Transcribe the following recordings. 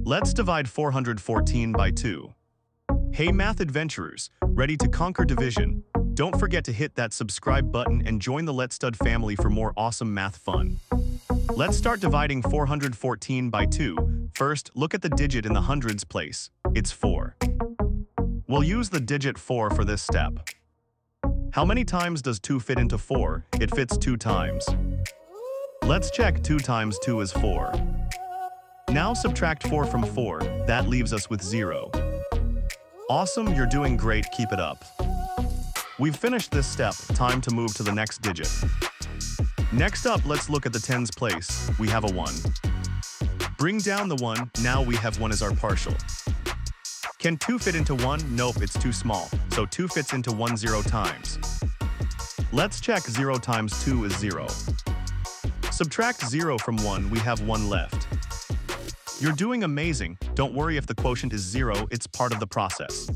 Let's divide 414 by 2. Hey math adventurers, ready to conquer division? Don't forget to hit that subscribe button and join the Let's Stud family for more awesome math fun. Let's start dividing 414 by 2. First, look at the digit in the hundreds place. It's 4. We'll use the digit 4 for this step. How many times does 2 fit into 4? It fits 2 times. Let's check 2 times 2 is 4. Now subtract 4 from 4, that leaves us with 0. Awesome, you're doing great, keep it up. We've finished this step, time to move to the next digit. Next up, let's look at the tens place. We have a 1. Bring down the 1, now we have 1 as our partial. Can 2 fit into 1? Nope, it's too small, so 2 fits into 1 0 times. Let's check 0 times 2 is 0. Subtract 0 from 1, we have 1 left. You're doing amazing. Don't worry if the quotient is 0, it's part of the process.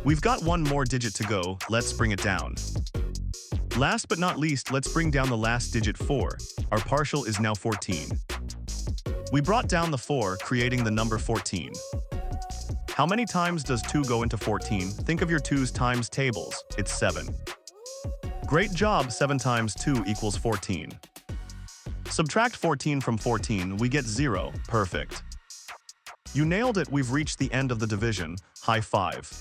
We've got one more digit to go, let's bring it down. Last but not least, let's bring down the last digit 4. Our partial is now 14. We brought down the 4, creating the number 14. How many times does 2 go into 14? Think of your 2's times tables. It's 7. Great job, 7 times 2 equals 14. Subtract 14 from 14, we get 0. Perfect. You nailed it, we've reached the end of the division. High five.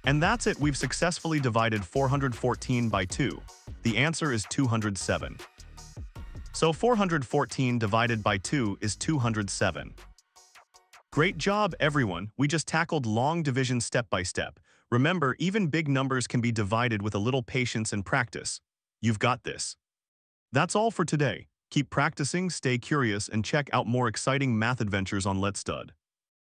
And that's it, we've successfully divided 414 by 2. The answer is 207. So 414 divided by 2 is 207. Great job, everyone. We just tackled long division step by step. Remember, even big numbers can be divided with a little patience and practice. You've got this. That's all for today. Keep practicing, stay curious, and check out more exciting math adventures on Let's Stud.